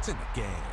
in the game.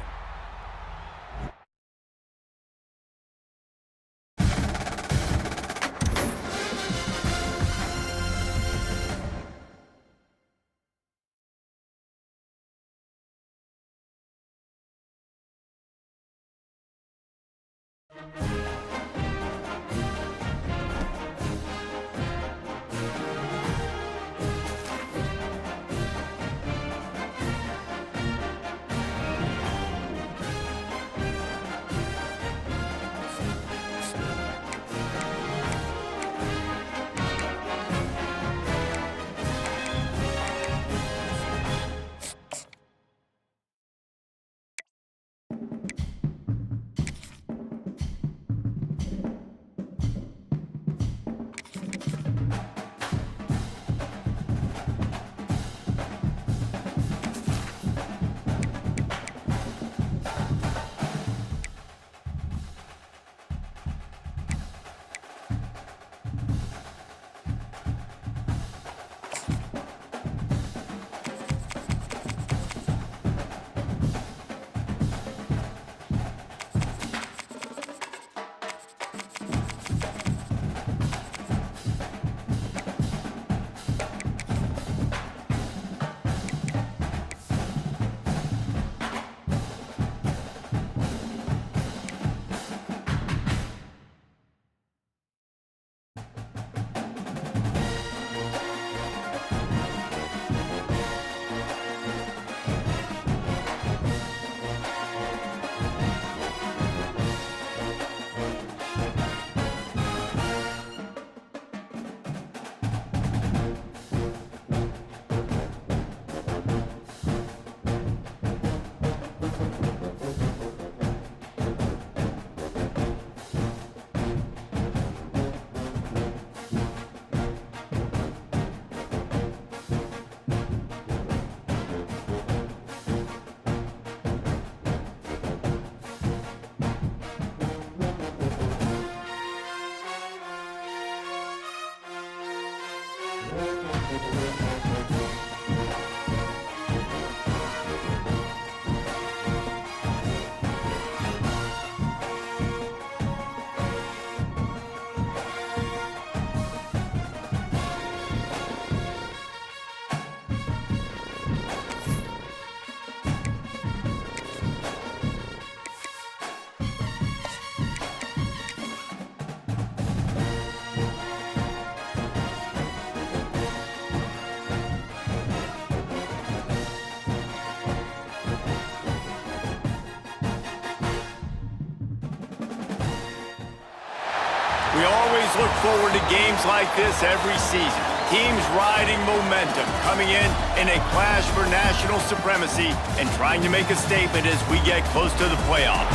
We always look forward to games like this every season. Teams riding momentum, coming in a clash for national supremacy and trying to make a statement as we get close to the playoff.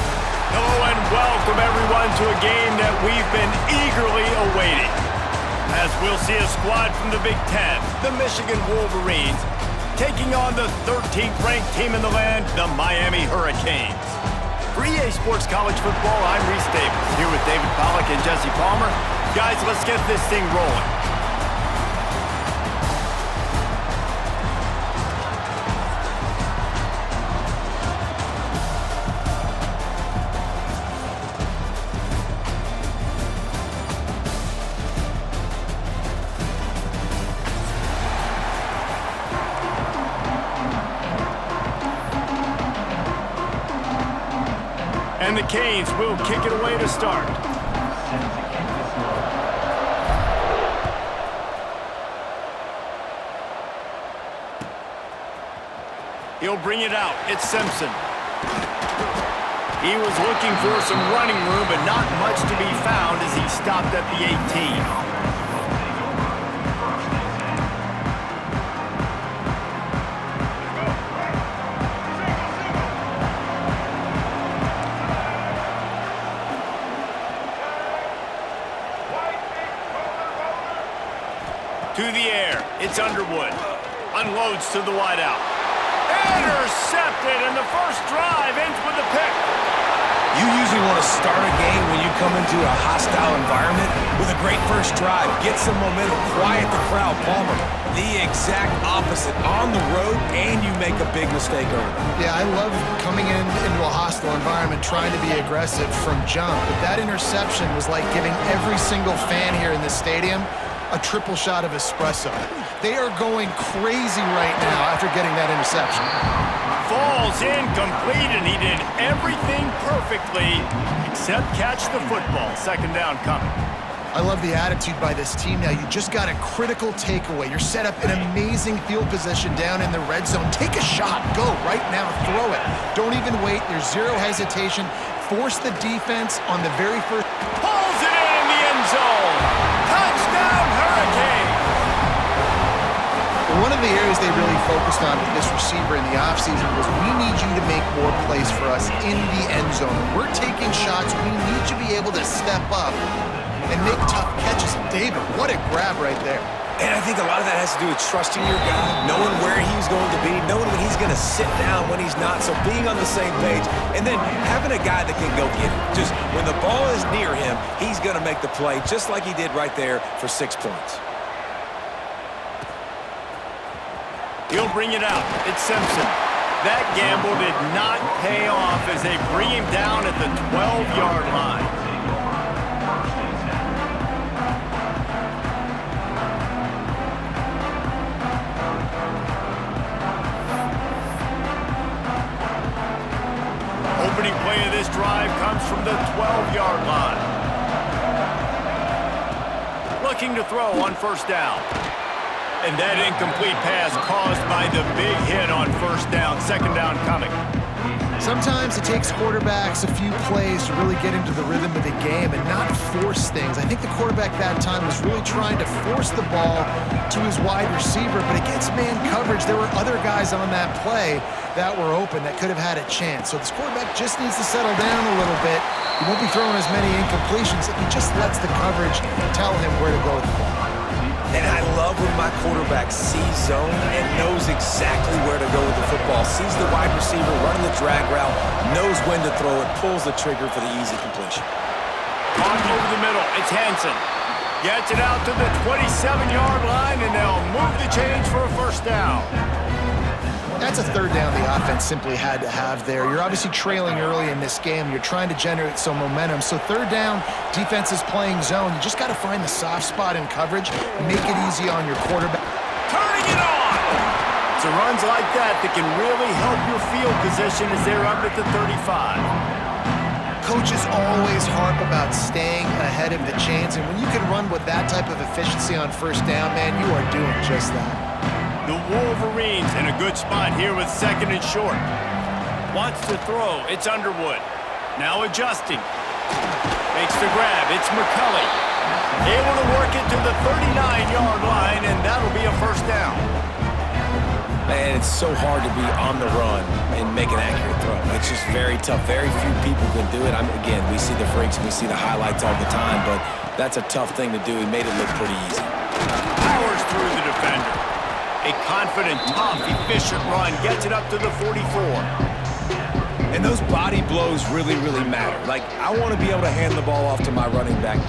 Hello and welcome everyone to a game that we've been eagerly awaiting. As we'll see a squad from the Big Ten, the Michigan Wolverines, taking on the 13th ranked team in the land, the Miami Hurricanes. For EA Sports College Football, I'm Reese Davis, here with David Pollack and Jesse Palmer. Guys, let's get this thing rolling. And the Canes will kick it away to start. He'll bring it out. It's Simpson. He was looking for some running room, but not much to be found as he stopped at the 18. To the air, it's Underwood. Unloads to the wideout. Intercepted, and the first drive ends with a pick. You usually want to start a game when you come into a hostile environment with a great first drive, get some momentum, quiet the crowd. Palmer, the exact opposite. On the road, and you make a big mistake early. Yeah, I love coming into a hostile environment, trying to be aggressive from jump, but that interception was like giving every single fan here in this stadium a triple shot of espresso. They are going crazy right now after getting that interception. Falls incomplete, and he did everything perfectly except catch the football. Second down coming. I love the attitude by this team now. You just got a critical takeaway. You're set up in amazing field position down in the red zone. Take a shot. Go right now. Throw it. Don't even wait. There's zero hesitation. Force the defense on the very first. Pulls it in the end zone. Touchdown, Hurricane. One of the areas they really focused on with this receiver in the offseason was we need you to make more plays for us in the end zone. We're taking shots. We need you to be able to step up and make tough catches. David, what a grab right there. And I think a lot of that has to do with trusting your guy, knowing where he's going to be, knowing when he's going to sit down, when he's not, so being on the same page, and then having a guy that can go get it. Just when the ball is near him, he's going to make the play, just like he did right there for 6 points. He'll bring it out. It's Simpson. That gamble did not pay off as they bring him down at the 12-yard line. Opening play of this drive comes from the 12-yard line. Looking to throw on first down. And that incomplete pass caused by the big hit on first down. Second down coming. Sometimes it takes quarterbacks a few plays to really get into the rhythm of the game and not force things. I think the quarterback that time was really trying to force the ball to his wide receiver, but against man coverage, there were other guys on that play that were open that could have had a chance. So this quarterback just needs to settle down a little bit. He won't be throwing as many incompletions if he just lets the coverage tell him where to go with the ball. And I love when my quarterback sees zone and knows exactly where to go with the football, sees the wide receiver running the drag route, knows when to throw it, pulls the trigger for the easy completion. Caught over the middle. It's Hansen. Gets it out to the 27-yard line, and they'll move the change for a first down. That's a third down the offense simply had to have there. You're obviously trailing early in this game. You're trying to generate some momentum. So third down, defense is playing zone. You just got to find the soft spot in coverage, make it easy on your quarterback. Turning it on! It's runs like that can really help your field position as they're up at the 35. Coaches always harp about staying ahead of the chains, and when you can run with that type of efficiency on first down, man, you are doing just that. The Wolverines in a good spot here with second and short. Wants to throw. It's Underwood. Now adjusting. Makes the grab. It's McCulley. Able to work it to the 39-yard line, and that'll be a first down. Man, it's so hard to be on the run and make an accurate throw. It's just very tough. Very few people can do it. Again, we see the freaks and we see the highlights all the time, but that's a tough thing to do. He made it look pretty easy. Powers through the defender. A confident, tough, efficient run gets it up to the 44. And those body blows really, really matter. Like, I want to be able to hand the ball off to my running back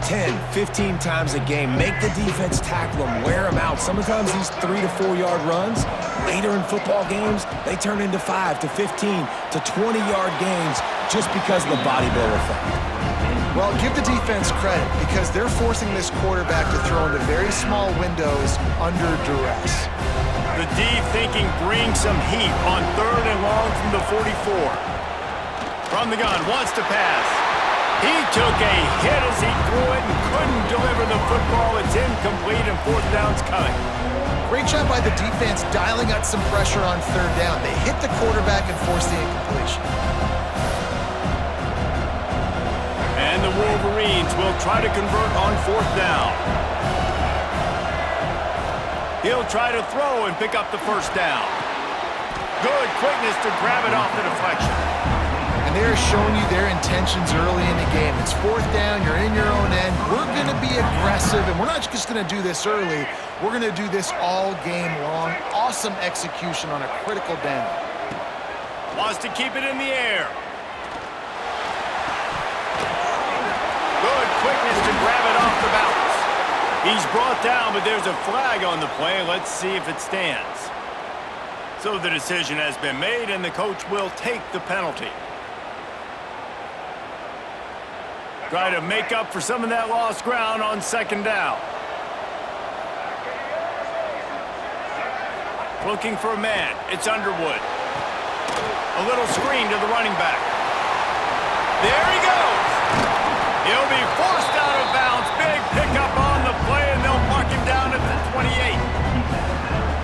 10, 15 times a game. Make the defense tackle him, wear him out. Sometimes these 3 to 4 yard runs, later in football games, they turn into 5 to 15 to 20-yard gains just because of the body blow effect. Well, give the defense credit because they're forcing this quarterback to throw into very small windows under duress. The D thinking brings some heat on third and long from the 44. From the gun, wants to pass. He took a hit as he threw it and couldn't deliver the football. It's incomplete and fourth down's coming. Great job by the defense dialing out some pressure on third down. They hit the quarterback and forced the incompletion. And the Wolverines will try to convert on fourth down. He'll try to throw and pick up the first down. Good quickness to grab it off the deflection. And they're showing you their intentions early in the game. It's fourth down, you're in your own end. We're going to be aggressive, and we're not just going to do this early. We're going to do this all game long. Awesome execution on a critical down. Wants to keep it in the air. quickness to grab it off the bounce. He's brought down, but there's a flag on the play. Let's see if it stands. So the decision has been made, and the coach will take the penalty. Try to make up for some of that lost ground on second down. Looking for a man. It's Underwood. A little screen to the running back. There he goes. He'll be forced out of bounds. Big pickup on the play, and they'll mark him down at the 28.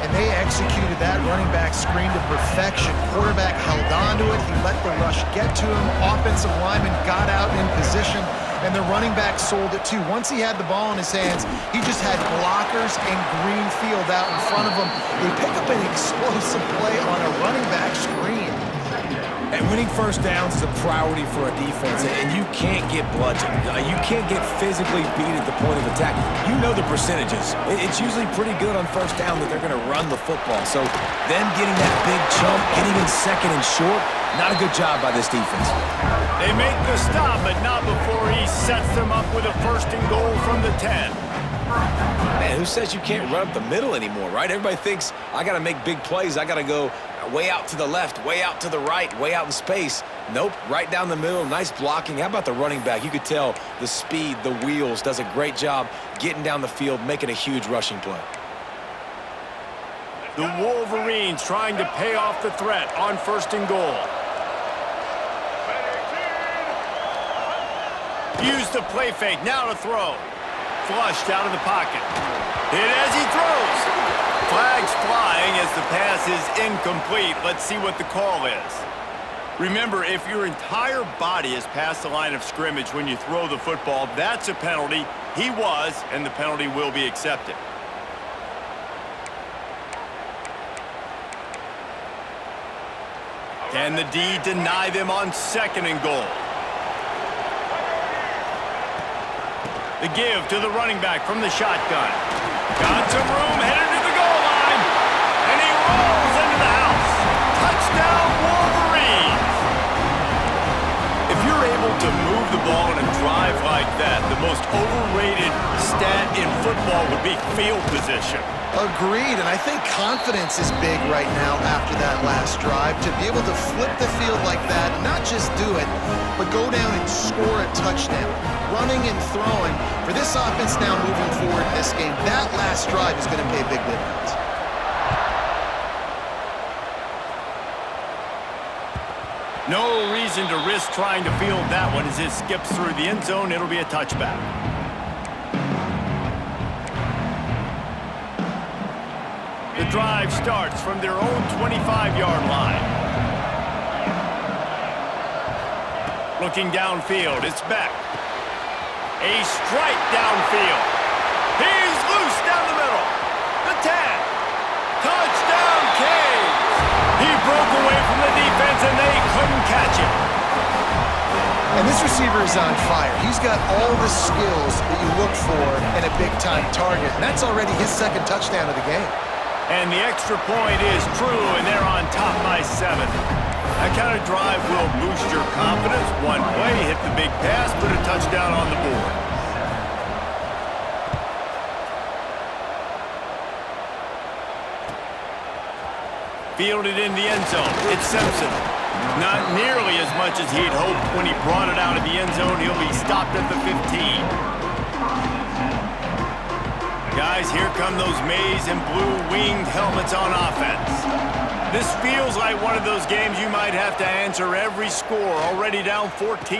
And they executed that running back screen to perfection. Quarterback held on to it. He let the rush get to him. Offensive lineman got out in position, and the running back sold it too. Once he had the ball in his hands, he just had blockers and green field out in front of him. They pick up an explosive play on a running back screen. And winning first downs is a priority for a defense, and you can't get bludgeoned. You can't get physically beat at the point of attack. You know the percentages. It's usually pretty good on first down that they're going to run the football. So them getting that big chunk, getting in second and short, not a good job by this defense. They make the stop, but not before he sets them up with a first and goal from the 10. Man, who says you can't run up the middle anymore, right? Everybody thinks, I got to make big plays. I got to go way out to the left, way out to the right, way out in space. Nope, right down the middle, nice blocking. How about the running back? You could tell the speed, the wheels, does a great job getting down the field, making a huge rushing play. The Wolverines trying to pay off the threat on first and goal. Use the play fake, now to throw. Flushed out of the pocket. Hit as he throws. Flags flying as the pass is incomplete. Let's see what the call is. Remember, if your entire body is past the line of scrimmage when you throw the football, that's a penalty. He was, and the penalty will be accepted. Can the D deny them on second and goal? The give to the running back from the shotgun. Got some room, headed to the goal line, and he rolls into the house. Touchdown, Wolverines! If you're able to move the ball in a drive like that, the most overrated stat in football would be field position. Agreed, and I think confidence is big right now after that last drive. To be able to flip the field like that, not just do it, but go down and score a touchdown. Running and throwing. For this offense now moving forward in this game, that last drive is going to pay big dividends. No reason to risk trying to field that one as it skips through the end zone. It'll be a touchback. The drive starts from their own 25-yard line. Looking downfield, it's Beck. A strike downfield. He's loose down the middle. The 10. Touchdown, Canes. He broke away from the defense, and they couldn't catch him. And this receiver is on fire. He's got all the skills that you look for in a big-time target, and that's already his second touchdown of the game. And the extra point is true, and they're on top by 7. That kind of drive will boost your confidence. One play, hit the big pass, put a touchdown on the board. Fielded in the end zone. It's Simpson. Not nearly as much as he'd hoped when he brought it out of the end zone. He'll be stopped at the 15. Guys, here come those maize and blue winged helmets on offense. This feels like one of those games you might have to answer every score. Already down 14-7.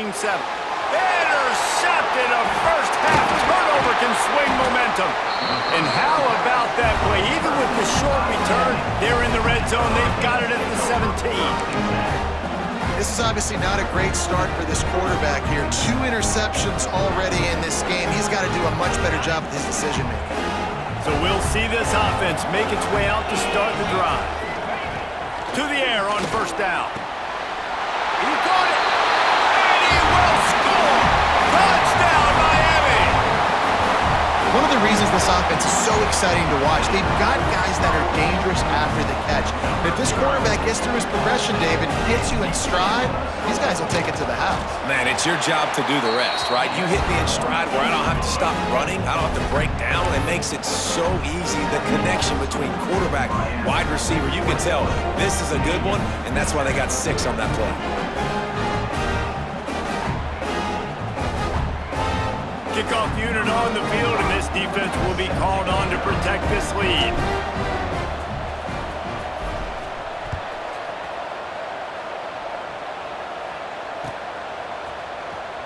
Intercepted. A first half turnover can swing momentum. And how about that play? Even with the short return, they're in the red zone. They've got it at the 17. This is obviously not a great start for this quarterback here. 2 interceptions already in this game. He's got to do a much better job with his decision-making. So we'll see this offense make its way out to start the drive. To the air on first down. He caught it, and he will score! Touchdown, Miami! One of the reasons this offense is so exciting to watch, they've got guys that are dangerous after the catch. And if this quarterback gets through his progression, David, hits you in stride, these guys will take it to the house. Man, it's your job to do the rest, right? You hit me in stride where I don't have to stop running. I don't have to break down. It makes it so easy, the connection between quarterback, wide receiver. You can tell this is a good one, and that's why they got 6 on that play. Kickoff unit on the field, and this defense will be called on to protect this lead.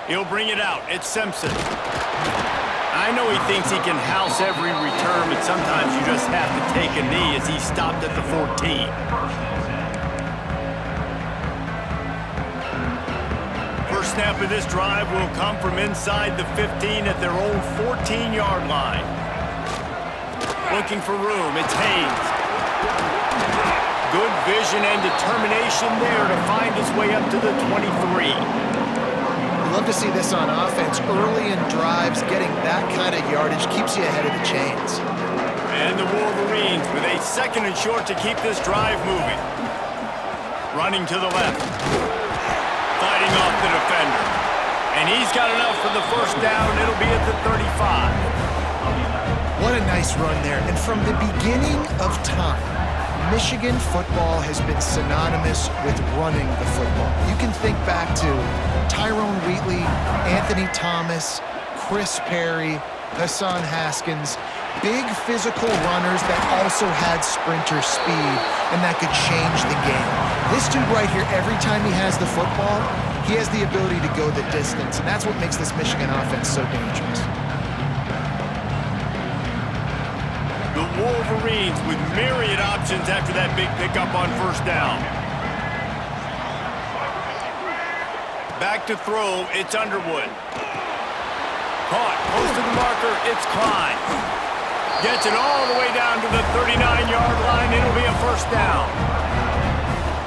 He'll bring it out. It's Simpson. I know he thinks he can house every return, but sometimes you just have to take a knee as he stopped at the 14. First snap of this drive will come from inside the 15 at their own 14-yard line. Looking for room, it's Haynes. Good vision and determination there to find his way up to the 23. I love to see this on offense. Early in drives, getting that kind of yardage keeps you ahead of the chains. And the Wolverines with a 2nd and short to keep this drive moving. Running to the left. Fighting off the defender. And he's got enough for the first down. It'll be at the 35. What a nice run there. And from the beginning of time, Michigan football has been synonymous with running the football. You can think back to Tyrone Wheatley, Anthony Thomas, Chris Perry, Hassan Haskins, big physical runners that also had sprinter speed and that could change the game. This dude right here, every time he has the football, he has the ability to go the distance, and that's what makes this Michigan offense so dangerous. The Wolverines with myriad options after that big pickup on first down. Back to throw, it's Underwood. Caught, close to the marker, it's Klein. Gets it all the way down to the 39-yard line. It'll be a first down.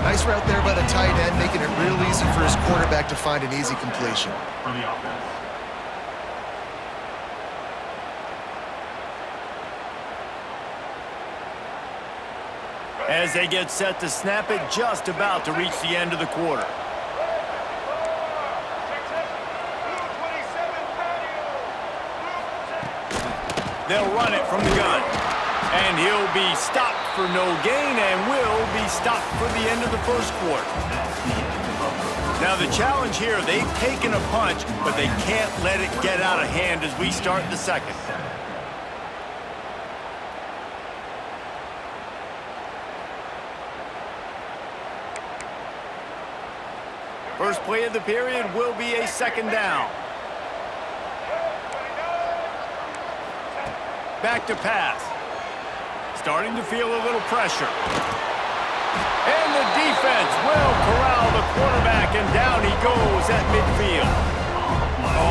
Nice route there by the tight end, making it real easy for his quarterback to find an easy completion. As they get set to snap it, just about to reach the end of the quarter. They'll run it from the gun. And he'll be stopped for no gain and will be stopped for the end of the first quarter. Now the challenge here, they've taken a punch, but they can't let it get out of hand as we start the second. First play of the period will be a 2nd down. Back to pass. Starting to feel a little pressure. And the defense will corral the quarterback, and down he goes at midfield.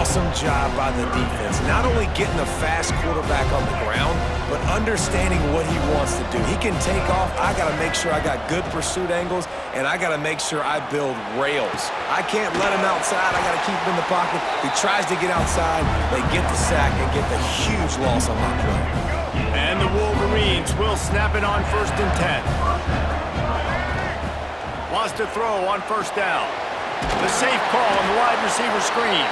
Awesome job by the defense. Not only getting a fast quarterback on the ground, but understanding what he wants to do. He can take off. I got to make sure I got good pursuit angles, and I got to make sure I build rails. I can't let him outside. I got to keep him in the pocket. He tries to get outside. They get the sack and get the huge loss on that play. And the Wolverines will snap it on 1st and 10. Wants to throw on first down. The safe call on the wide receiver screen.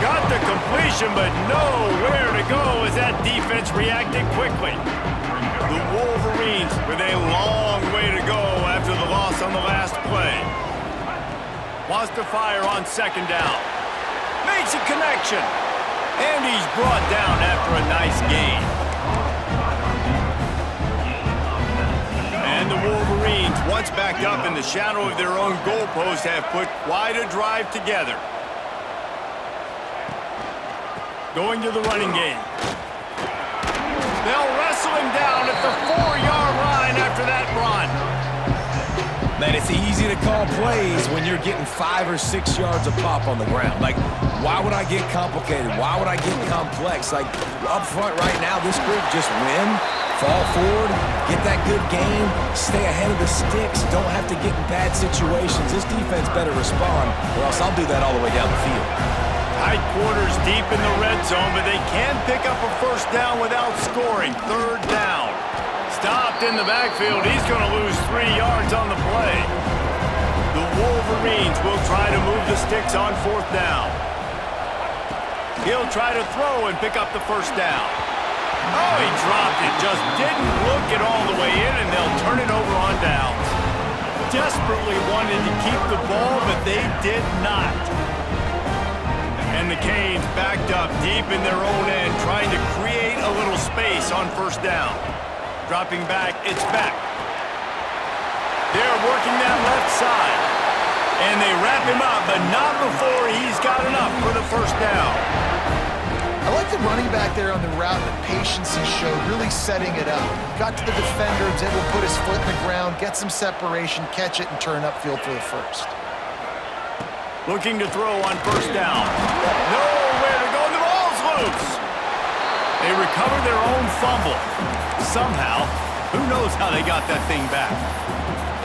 Got the completion, but nowhere to go as that defense reacted quickly. The Wolverines with a long way to go after the loss on the last play. Wants to fire on 2nd down. Makes a connection. And he's brought down after a nice gain. And the Wolverines, once back up in the shadow of their own goalpost, have put quite a drive together. Going to the running game. They'll wrestle him down at the 4-yard line after that run. Man, it's easy to call plays when you're getting 5 or 6 yards a pop on the ground. Like, why would I get complicated? Why would I get complex? Like, up front right now, this group just win, fall forward, get that good game, stay ahead of the sticks, don't have to get in bad situations. This defense better respond, or else I'll do that all the way down the field. Tight quarters deep in the red zone, but they can pick up a first down without scoring. Third down. Stopped in the backfield. He's going to lose 3 yards on the play. The Wolverines will try to move the sticks on fourth down. He'll try to throw and pick up the first down. Oh, he dropped it. Just didn't look it all the way in, and they'll turn it over on downs. Desperately wanted to keep the ball, but they did not. And the Canes backed up deep in their own end, trying to create a little space on first down. Dropping back, it's Beck. They're working that left side. And they wrap him up, but not before he's got enough for the first down. I like the running back there on the route, the patience he showed, really setting it up. Got to the defender, was able to put his foot in the ground, get some separation, catch it, and turn upfield for the first. Looking to throw on first down. Nowhere to go, and the ball's loose. They recover their own fumble. Somehow, who knows how they got that thing back.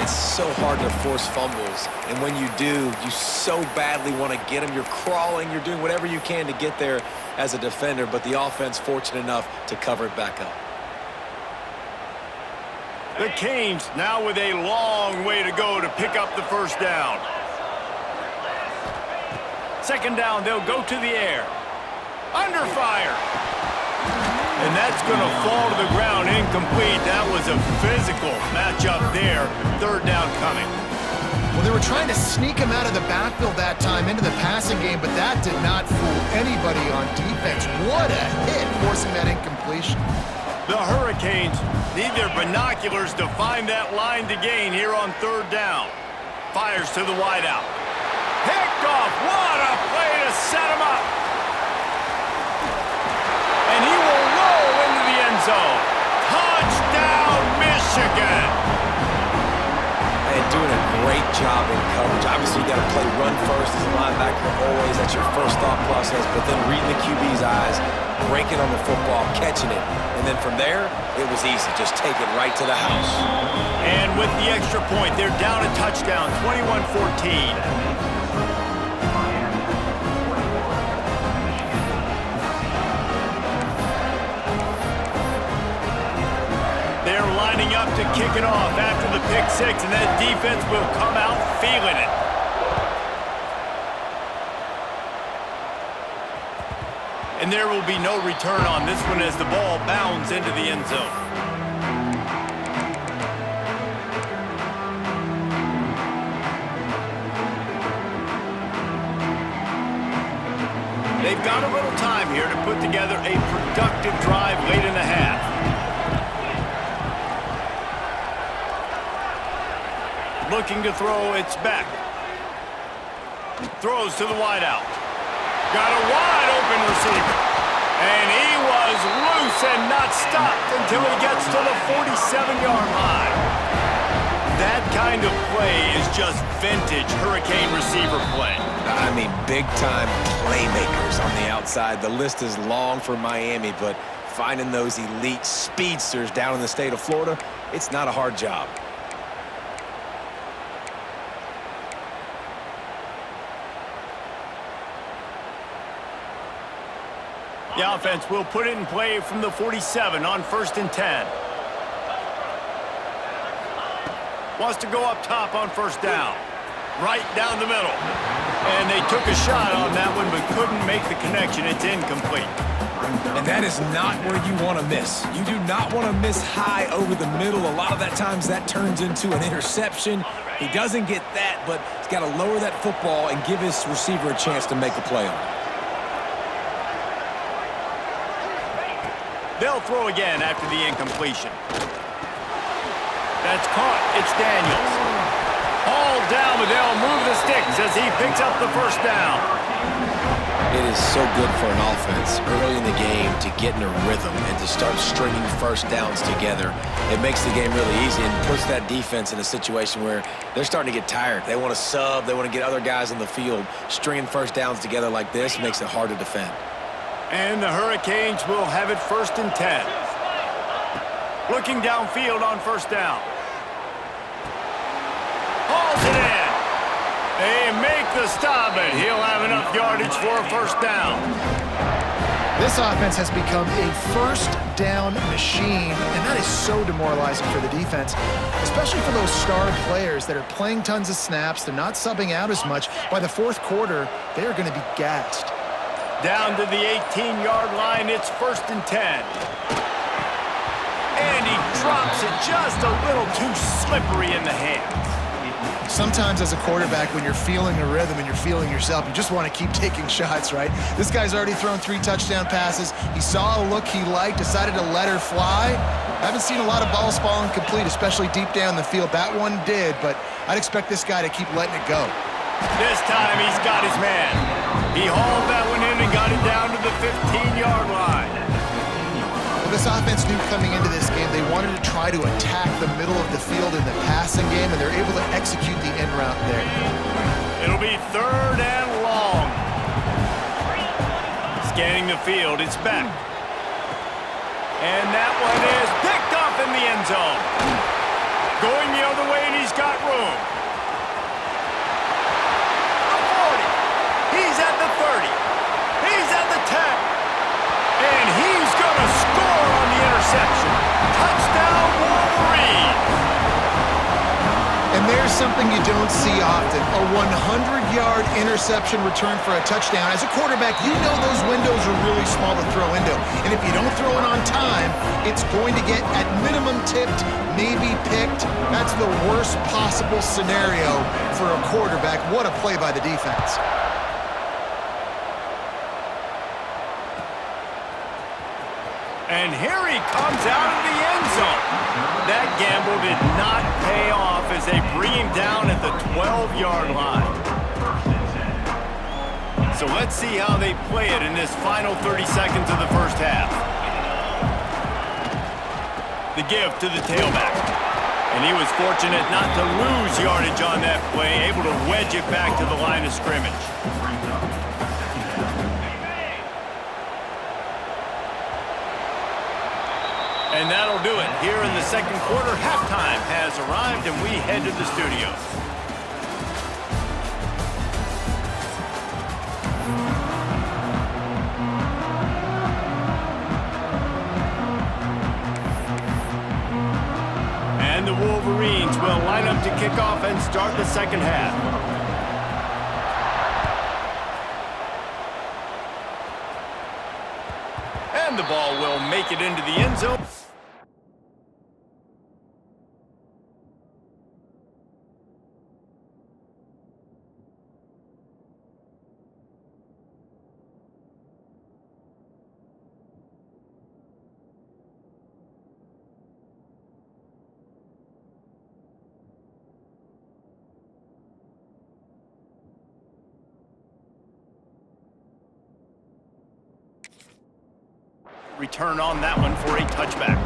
It's so hard to force fumbles, and when you do, you so badly want to get them. You're crawling, you're doing whatever you can to get there as a defender, but the offense fortunate enough to cover it back up. The Canes now with a long way to go to pick up the first down. Second down, they'll go to the air. Under fire. And that's going to fall to the ground, incomplete. That was a physical matchup there. Third down coming. Well, they were trying to sneak him out of the backfield that time into the passing game, but that did not fool anybody on defense. What a hit, forcing that incompletion. The Hurricanes need their binoculars to find that line to gain here on third down. Fires to the wideout. Picked off. What a play to set him up. And he will roll into the end zone. Touchdown, Michigan. And doing a great job in coverage. Obviously, you got to play run first as a linebacker always. That's your first thought process. But then reading the QB's eyes, breaking on the football, catching it. And then from there, it was easy. Just take it right to the house. And with the extra point, they're down a touchdown, 21-14. They're lining up to kick it off after the pick six, and that defense will come out feeling it. And there will be no return on this one as the ball bounds into the end zone. They've got a little time here to put together a productive drive late in the half. Looking to throw, it's back. Throws to the wideout. Got a wide open receiver. And he was loose and not stopped until he gets to the 47-yard line. That kind of play is just vintage Hurricane receiver play. I mean, big-time playmakers on the outside. The list is long for Miami, but finding those elite speedsters down in the state of Florida, it's not a hard job. The offense will put it in play from the 47 on 1st and 10. Wants to go up top on first down. Right down the middle. And they took a shot on that one but couldn't make the connection. It's incomplete. And that is not where you want to miss. You do not want to miss high over the middle. A lot of that times that turns into an interception. He doesn't get that, but he's got to lower that football and give his receiver a chance to make a play on it. They'll throw again after the incompletion. That's caught. It's Daniels. All down, but they'll move the sticks as he picks up the first down. It is so good for an offense early in the game to get in a rhythm and to start stringing first downs together. It makes the game really easy and puts that defense in a situation where they're starting to get tired. They want to sub. They want to get other guys on the field. Stringing first downs together like this makes it hard to defend. And the Hurricanes will have it 1st and 10. Looking downfield on first down. Hauls it in. They make the stop, but he'll have enough yardage for a first down. This offense has become a first down machine, and that is so demoralizing for the defense, especially for those star players that are playing tons of snaps. They're not subbing out as much. By the fourth quarter, they are going to be gassed. Down to the 18-yard line, it's 1st and 10. And he drops it just a little too slippery in the hands. Sometimes as a quarterback, when you're feeling a rhythm and you're feeling yourself, you just want to keep taking shots, right? This guy's already thrown 3 touchdown passes. He saw a look he liked, decided to let her fly. I haven't seen a lot of balls falling complete, especially deep down the field. That one did, but I'd expect this guy to keep letting it go. This time he's got his man. He hauled that one in and got it down to the 15-yard line. Well, this offense knew coming into this game they wanted to try to attack the middle of the field in the passing game, and they're able to execute the in route there. It'll be 3rd and long. Scanning the field, it's back. And that one is picked off in the end zone. Going the other way, and he's got room. The 40. He's at the 30. He's at the 10. And he's going to score on the interception. Touchdown, Wolverine! And there's something you don't see often, a 100-yard interception return for a touchdown. As a quarterback, you know those windows are really small to throw into. And if you don't throw it on time, it's going to get at minimum tipped, maybe picked. That's the worst possible scenario for a quarterback. What a play by the defense. And here he comes out of the end zone. That gamble did not pay off as they bring him down at the 12-yard line. So let's see how they play it in this final 30 seconds of the first half. The give to the tailback. And he was fortunate not to lose yardage on that play, able to wedge it back to the line of scrimmage. And that'll do it. Here in the second quarter, halftime has arrived, and we head to the studio. And the Wolverines will line up to kick off and start the second half. And the ball will make it into the end zone. Return on that one for a touchback.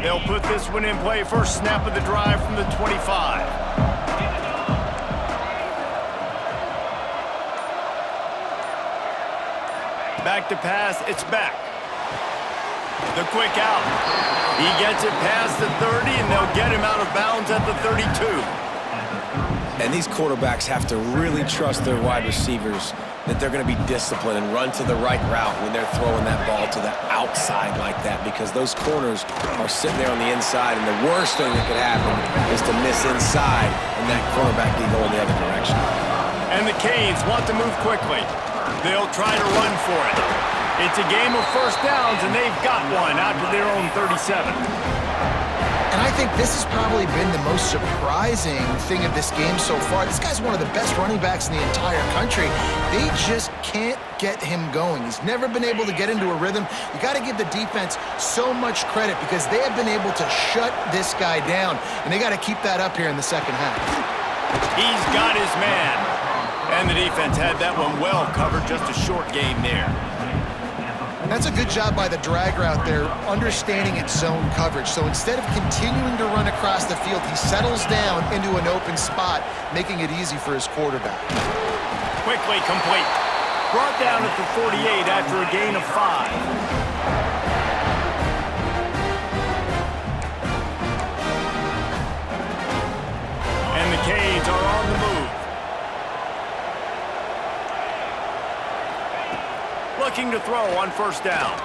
They'll put this one in play. First snap of the drive from the 25. Back to pass, it's back. The quick out. He gets it past the 30, and they'll get him out of bounds at the 32. And these quarterbacks have to really trust their wide receivers that they're going to be disciplined and run to the right route when they're throwing that ball to the outside like that, because those corners are sitting there on the inside, and the worst thing that could happen is to miss inside and that quarterback be going the other direction. And the Canes want to move quickly. They'll try to run for it. It's a game of first downs, and they've got one out to their own 37. And I think this has probably been the most surprising thing of this game so far. This guy's one of the best running backs in the entire country. They just can't get him going. He's never been able to get into a rhythm. You got to give the defense so much credit because they have been able to shut this guy down, and they got to keep that up here in the second half. He's got his man. And the defense had that one well covered, just a short game there. That's a good job by the drag route there, understanding its zone coverage. So instead of continuing to run across the field, he settles down into an open spot, making it easy for his quarterback. Quickly complete. Brought down at the 48 after a gain of 5. And the Canes are on the move. Looking to throw on first down.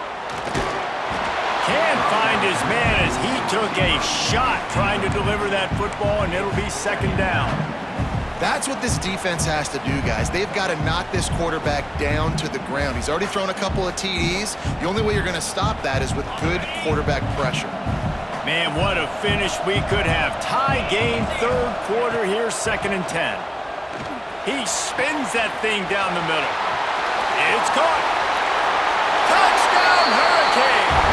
Can't find his man as he took a shot trying to deliver that football, and it'll be second down. That's what this defense has to do, guys. They've got to knock this quarterback down to the ground. He's already thrown a couple of TDs. The only way you're going to stop that is with good quarterback pressure. Man, what a finish we could have. Tie game, third quarter here, 2nd and 10. He spins that thing down the middle. It's caught. Touchdown, Hurricanes!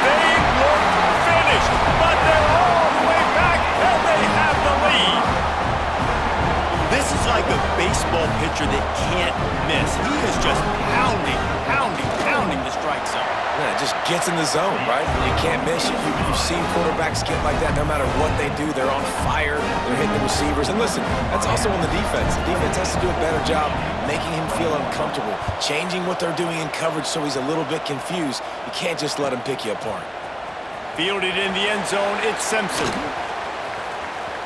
They look finished, but they're all the way back, and they have the lead. This is like a baseball pitcher that can't miss. He is just pounding the strike zone. Yeah, it just gets in the zone, right? You can't miss it. You've seen quarterbacks get like that no matter what they do. They're on fire. They're hitting the receivers. And listen, that's also on the defense. The defense has to do a better job making him feel uncomfortable, changing what they're doing in coverage so he's a little bit confused. You can't just let him pick you apart. Fielded in the end zone, it's Simpson.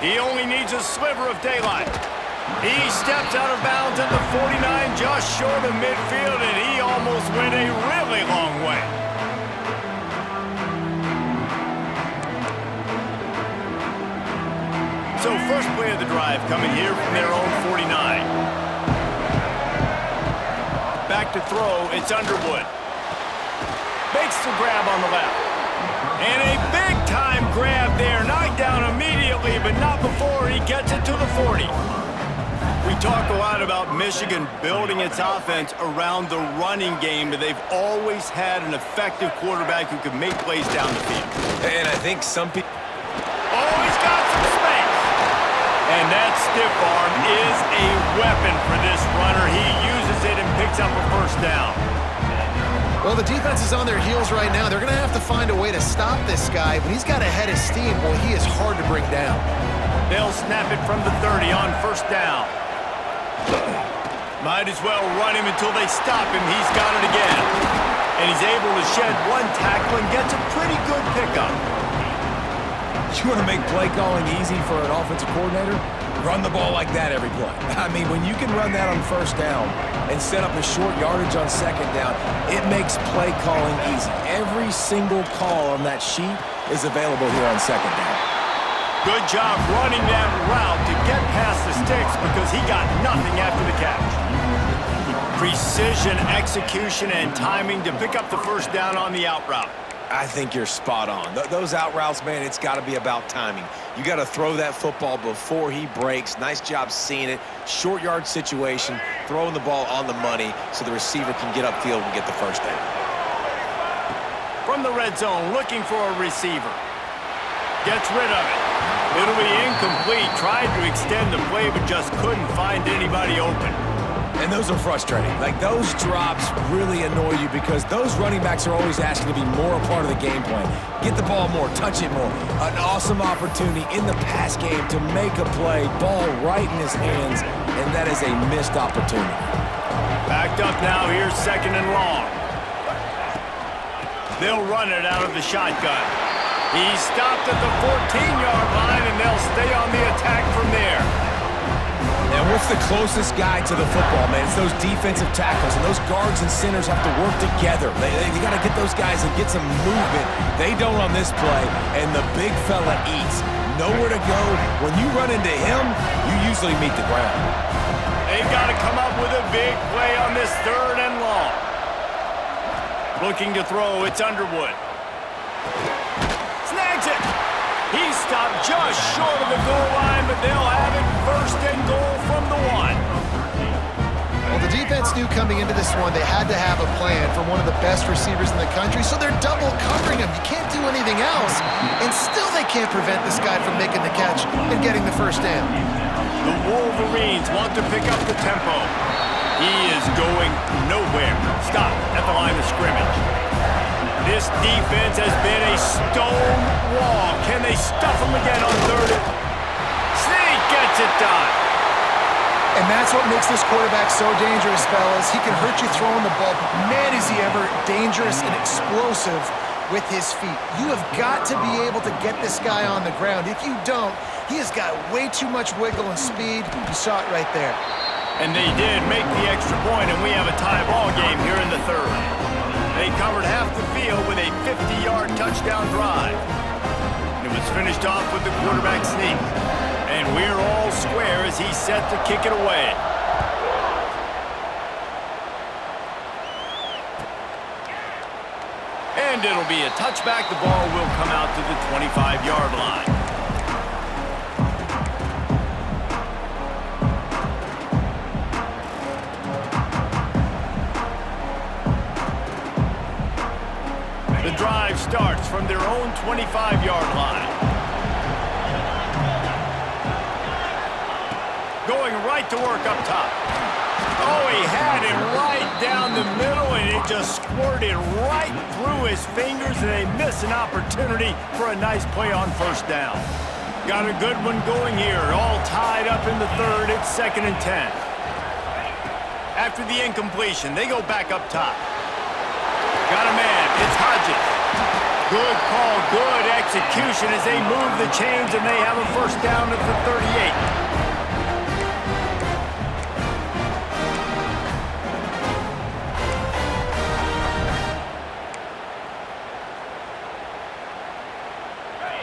He only needs a sliver of daylight. He steps out of bounds at the 49, just short of midfield, and he almost went a really long way. So first play of the drive coming here from their own 49. Back to throw, it's Underwood. Makes the grab on the left. And a big-time grab there, knocked down immediately, but not before he gets it to the 40. We talk a lot about Michigan building its offense around the running game, but they've always had an effective quarterback who can make plays down the field. And I think some people... Oh, he's got some space. And that stiff arm is a weapon for this runner. He uses it and picks up a first down. Well, the defense is on their heels right now. They're going to have to find a way to stop this guy, but he's got a head of steam. Boy, he is hard to bring down. They'll snap it from the 30 on first down. Might as well run him until they stop him. He's got it again. And he's able to shed one tackle and gets a pretty good pickup. You want to make play calling easy for an offensive coordinator? Run the ball like that every play. I mean, when you can run that on first down and set up a short yardage on second down, it makes play calling easy. Every single call on that sheet is available here on second down. Good job running that route to get past the sticks because he got nothing after the catch. Precision, execution, and timing to pick up the first down on the out route. I think you're spot on. Those out routes, man, it's got to be about timing. You got to throw that football before he breaks. Nice job seeing it. Short yard situation, throwing the ball on the money so the receiver can get upfield and get the first down. From the red zone, looking for a receiver. Gets rid of it. It'll be incomplete. Tried to extend the play, but just couldn't find anybody open. And those are frustrating. Like, those drops really annoy you because those running backs are always asking to be more a part of the game plan. Get the ball more, touch it more. An awesome opportunity in the pass game to make a play, ball right in his hands, and that is a missed opportunity. Backed up now, here's second and long. They'll run it out of the shotgun. He stopped at the 14-yard line, and they'll stay on the attack from there. And what's the closest guy to the football, man? It's those defensive tackles, and those guards and centers have to work together. They got to get those guys and get some movement. They don't on this play, and the big fella eats. Nowhere to go. When you run into him, you usually meet the ground. They've got to come up with a big play on this third and long. Looking to throw, it's Underwood. Snags it. He stopped just short of the goal line, but they'll have it first and goal from the 1. Well, the defense knew coming into this one they had to have a plan for one of the best receivers in the country, so they're double covering him. You can't do anything else, and still they can't prevent this guy from making the catch and getting the first down. The Wolverines want to pick up the tempo. He is going nowhere. Stop at the line of scrimmage. This defense has been a stone wall. Can they stuff him again on third? Sneak gets it done. And that's what makes this quarterback so dangerous, fellas. He can hurt you throwing the ball, but man, is he ever dangerous and explosive with his feet. You have got to be able to get this guy on the ground. If you don't, he has got way too much wiggle and speed. You saw it right there. And they did make the extra point, and we have a tie ball game here in the third. They covered half the field with a 50-yard touchdown drive. And it was finished off with the quarterback sneak. And we're all square as he's set to kick it away. And it'll be a touchback. The ball will come out to the 25-yard line. The drive starts from their own 25-yard line. Going right to work up top. Oh, he had it right down the middle, and it just squirted right through his fingers, and they miss an opportunity for a nice play on first down. Got a good one going here. All tied up in the third. It's 2nd and 10. After the incompletion, they go back up top. Got a man. It's Hodges. Good call, good execution as they move the chains, and they have a first down at the 38.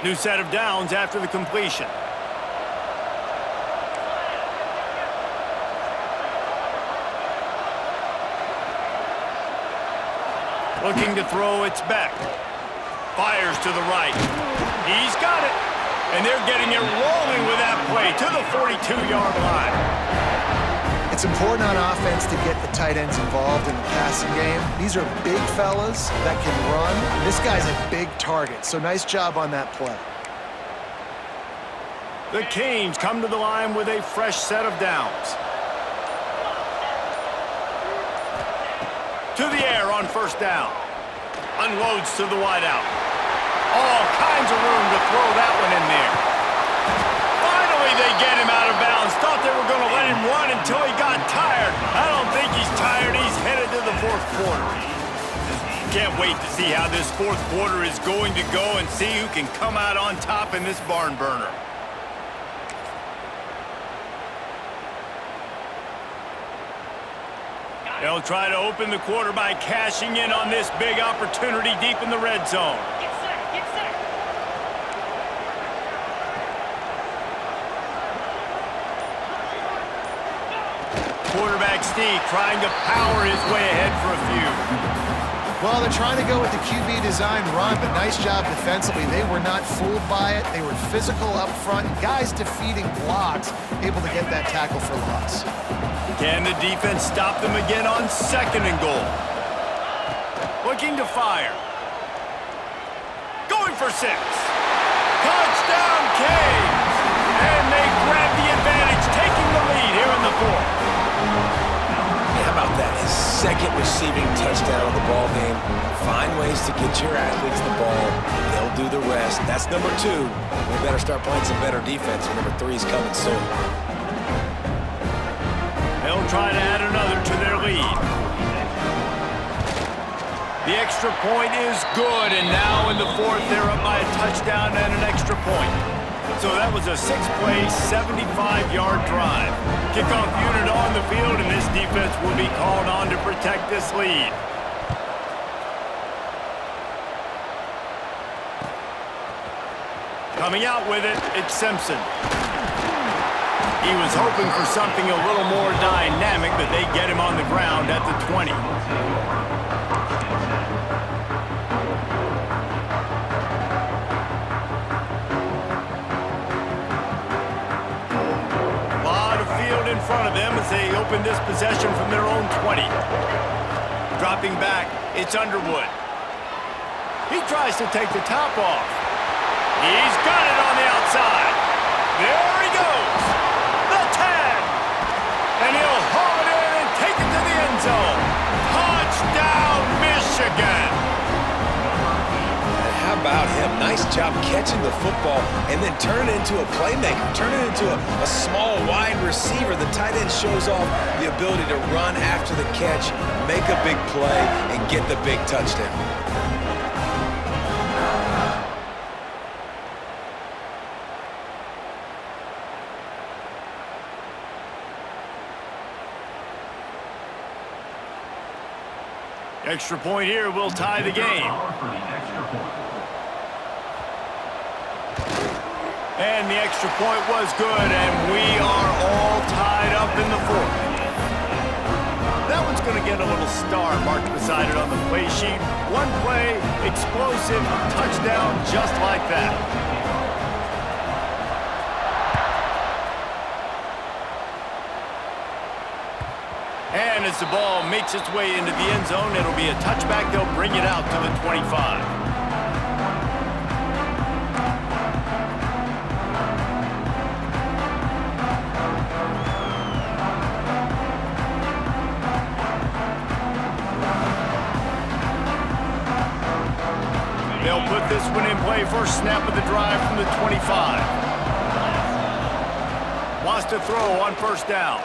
New set of downs after the completion. Looking to throw, it's Beck. Fires to the right. He's got it. And they're getting it rolling with that play to the 42-yard line. It's important on offense to get the tight ends involved in the passing game. These are big fellas that can run. This guy's a big target, so nice job on that play. The Canes come to the line with a fresh set of downs. To the air on first down. Unloads to the wideout. All kinds of room to throw that one in there. Finally, they get him out of bounds. Thought they were going to let him run until he got tired. I don't think he's tired. He's headed to the fourth quarter. Can't wait to see how this fourth quarter is going to go and see who can come out on top in this barn burner. They'll try to open the quarter by cashing in on this big opportunity deep in the red zone. Get set. Quarterback sneak trying to power his way ahead for a few. Well, they're trying to go with the QB design run, but nice job defensively. They were not fooled by it. They were physical up front. Guys defeating blocks, able to get that tackle for loss. Can the defense stop them again on 2nd and goal? Looking to fire. Going for 6. Touchdown, Canes! And they grab the advantage, taking the lead here in the fourth. How about that? His 2nd receiving touchdown of the ball game. Find ways to get your athletes the ball. They'll do the rest. That's number 2. We better start playing some better defense. Number 3 is coming soon. They'll try to add another to their lead. The extra point is good, and now in the fourth, they're up by a touchdown and an extra point. So that was a 6-play, 75-yard drive. Kickoff unit on the field, and this defense will be called on to protect this lead. Coming out with it, it's Simpson. He was hoping for something a little more dynamic, but they get him on the ground at the 20. A lot of field in front of them as they open this possession from their own 20. Dropping back, it's Underwood. He tries to take the top off. He's got it on the outside. There he goes. And he'll haul it in and take it to the end zone. Touchdown, Michigan! job catching the football and then turn it into a playmaker, turn it into a small wide receiver. The tight end shows off the ability to run after the catch, make a big play, and get the big touchdown. Extra point here will tie the game. And the extra point was good, and we are all tied up in the fourth. That one's going to get a little star marked beside it on the play sheet. One play, explosive, touchdown, just like that. And as the ball makes its way into the end zone, it'll be a touchback. They'll bring it out to the 25. They'll put this one in play. First snap of the drive from the 25. Wants to throw on first down.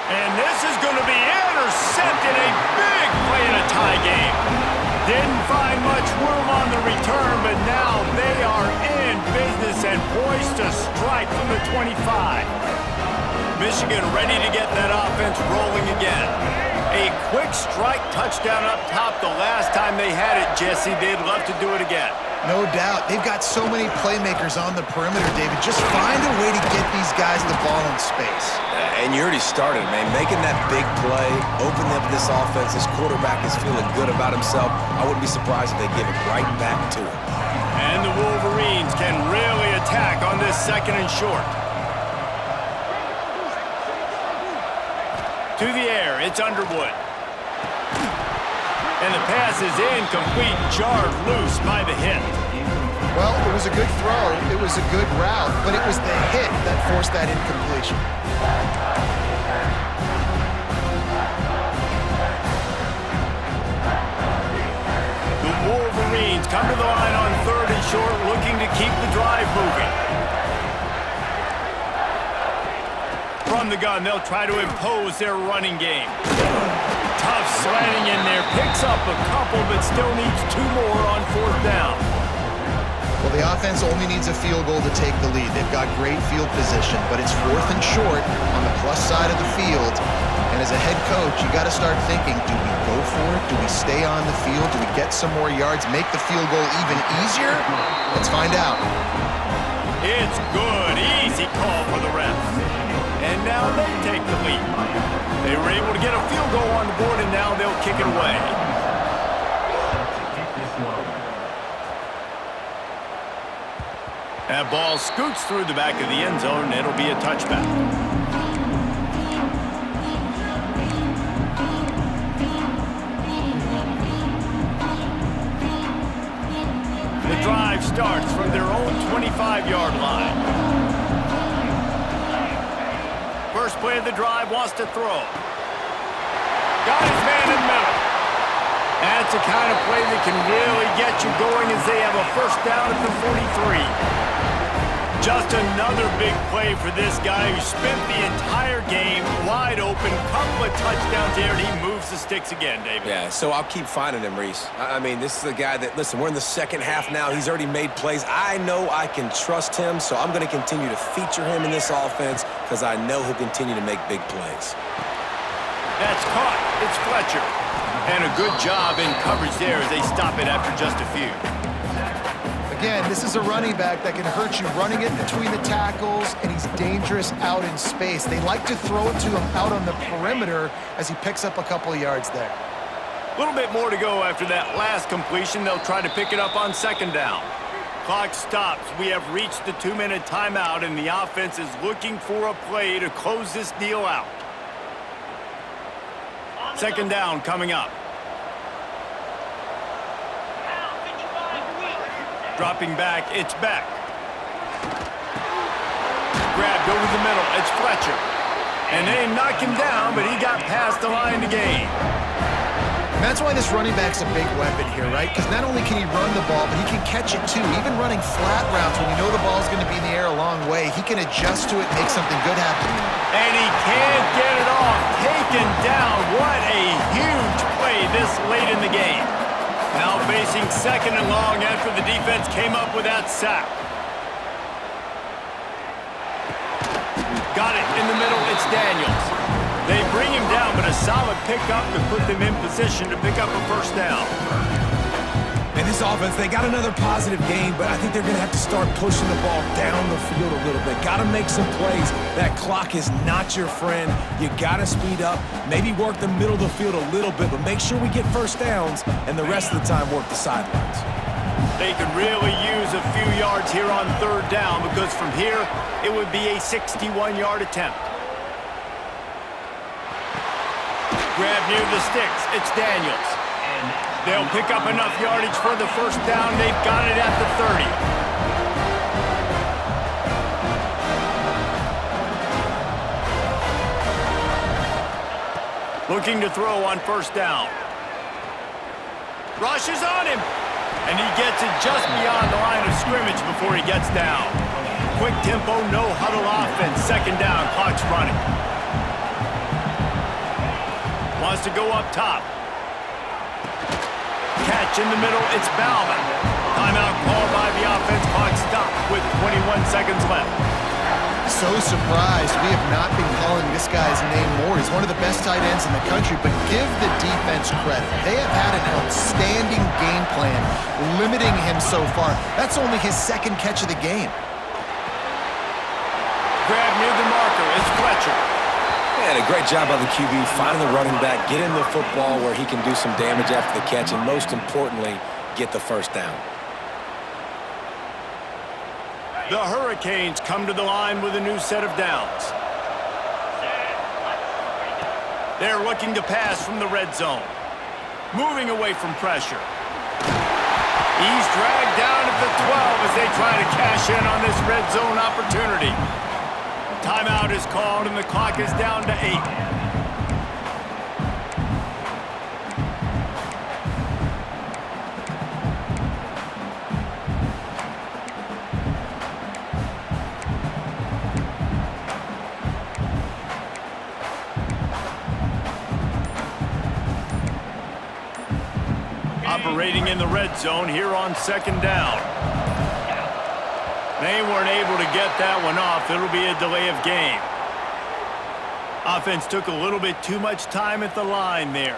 And this is going to be intercepted. A big play in a tie game. Didn't find much room on the return, but now they are in business and poised to strike from the 25. Michigan ready to get that offense rolling again. A quick strike touchdown up top the last time they had it, Jesse. They'd love to do it again. No doubt. They've got so many playmakers on the perimeter, David. Just find a way to get these guys the ball in space. And you already started, man. Making that big play, opening up this offense. This quarterback is feeling good about himself. I wouldn't be surprised if they give it right back to him. And the Wolverines can really attack on this second and short. To the air, it's Underwood. And the pass is incomplete, jarred loose by the hit. Well, it was a good throw. It was a good route, but it was the hit that forced that incompletion. The Wolverines come to the line on third and short, looking to keep the drive moving. From the gun, they'll try to impose their running game. Tough slanting in there, picks up a couple, but still needs two more on fourth down. Well, the offense only needs a field goal to take the lead. They've got great field position, but it's fourth and short on the plus side of the field. And as a head coach, you got to start thinking, do we go for it? Do we stay on the field? Do we get some more yards, make the field goal even easier? Let's find out. It's good. Easy call for the refs. And now they take the lead. They were able to get a field goal on the board, and now they'll kick it away. That ball scoots through the back of the end zone, and it'll be a touchback. The drive starts from their own 25-yard line. First play of the drive, wants to throw. Got his man in the middle. That's the kind of play that can really get you going as they have a first down at the 43. Just another big play for this guy who spent the entire game wide open. Couple of touchdowns here, and he moves the sticks again, David. Yeah, so I'll keep finding him, Reese. I mean, this is a guy that, listen, we're in the second half now. He's already made plays. I know I can trust him, so I'm going to continue to feature him in this offense because I know he'll continue to make big plays. That's caught. It's Fletcher. And a good job in coverage there as they stop it after just a few. Again, this is a running back that can hurt you running it between the tackles, and he's dangerous out in space. They like to throw it to him out on the perimeter as he picks up a couple of yards there. A little bit more to go after that last completion. They'll try to pick it up on second down. Clock stops. We have reached the 2-minute timeout, and the offense is looking for a play to close this deal out. Second down coming up. Dropping back, it's Beck. Grabbed over the middle, it's Fletcher. And they knock him down, but he got past the line to gain. And that's why this running back's a big weapon here, right? Because not only can he run the ball, but he can catch it too. Even running flat routes when you know the ball's going to be in the air a long way, he can adjust to it and make something good happen. And he can't get it off. Taken down. What a huge play this late in the game. Now facing 2nd and long after the defense came up with that sack. Got it in the middle. It's Daniels. They bring him down, but a solid pickup to put them in position to pick up a first down. In this offense, they got another positive game, but I think they're going to have to start pushing the ball down the field a little bit. Got to make some plays. That clock is not your friend. You got to speed up, maybe work the middle of the field a little bit, but make sure we get first downs, and the rest of the time work the sidelines. They could really use a few yards here on 3rd down because from here, it would be a 61-yard attempt. Grab near the sticks. It's Daniels. They'll pick up enough yardage for the first down. They've got it at the 30. Looking to throw on first down. Rush is on him. And he gets it just beyond the line of scrimmage before he gets down. Quick tempo, no huddle offense. 2nd down, clock's running. Wants to go up top. Catch in the middle, it's Bauman. Timeout called by the offense, clock stopped with 21 seconds left. So surprised we have not been calling this guy's name more. He's one of the best tight ends in the country, but give the defense credit. They have had an outstanding game plan, limiting him so far. That's only his 2nd catch of the game. Grab near the marker, it's Fletcher. Yeah, a great job by the QB, finding the running back, get him the football where he can do some damage after the catch, and most importantly, get the first down. The Hurricanes come to the line with a new set of downs. They're looking to pass from the red zone. Moving away from pressure. He's dragged down at the 12 as they try to cash in on this red zone opportunity. Timeout is called and the clock is down to 8. Operating in the red zone here on 2nd down. They weren't able to get that one off. It'll be a delay of game. Offense took a little bit too much time at the line there.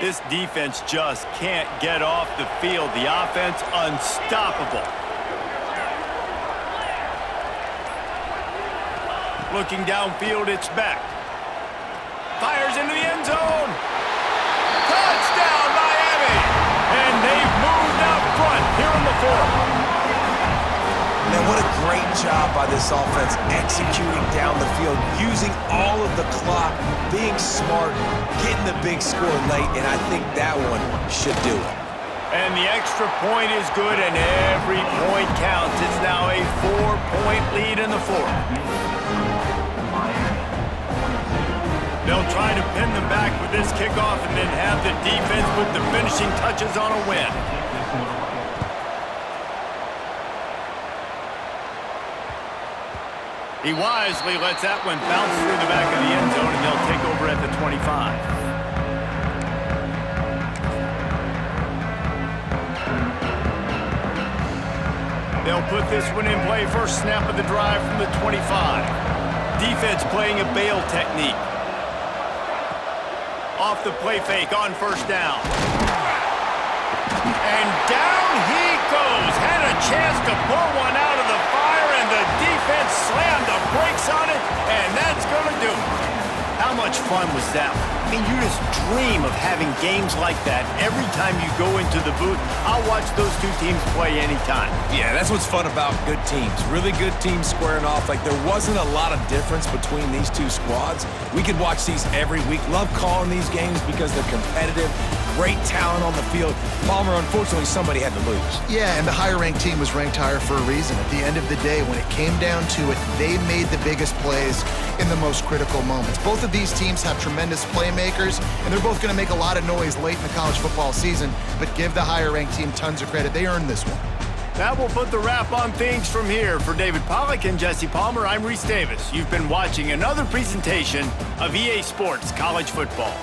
This defense just can't get off the field. The offense unstoppable. Looking downfield, it's Beck. Fires into the end zone. Touchdown, Miami! And they've moved out front here in the 4th. Man, what a great job by this offense executing down the field, using all of the clock, being smart, getting the big score late, and I think that one should do it. And the extra point is good, and every point counts. It's now a 4-point lead in the 4th. They'll try to pin them back with this kickoff and then have the defense put the finishing touches on a win. He wisely lets that one bounce through the back of the end zone, and they'll take over at the 25. They'll put this one in play. First snap of the drive from the 25. Defense playing a bail technique. Off the play fake on first down. And down he goes. Had a chance to pull one out of the fire, and the defense slammed the brakes on it, and that's going to do it. How much fun was that? I mean, you just dream of having games like that every time you go into the booth. I'll watch those two teams play anytime. Yeah, that's what's fun about good teams. Really good teams squaring off. Like, there wasn't a lot of difference between these two squads. We could watch these every week. Love calling these games because they're competitive. great talent on the field. Palmer, unfortunately, somebody had to lose. Yeah, and the higher-ranked team was ranked higher for a reason. At the end of the day, when it came down to it, they made the biggest plays in the most critical moments. Both of these teams have tremendous playmakers, and they're both going to make a lot of noise late in the college football season, but give the higher-ranked team tons of credit. They earned this one. That will put the wrap on things from here. For David Pollack and Jesse Palmer, I'm Reese Davis. You've been watching another presentation of EA Sports College Football.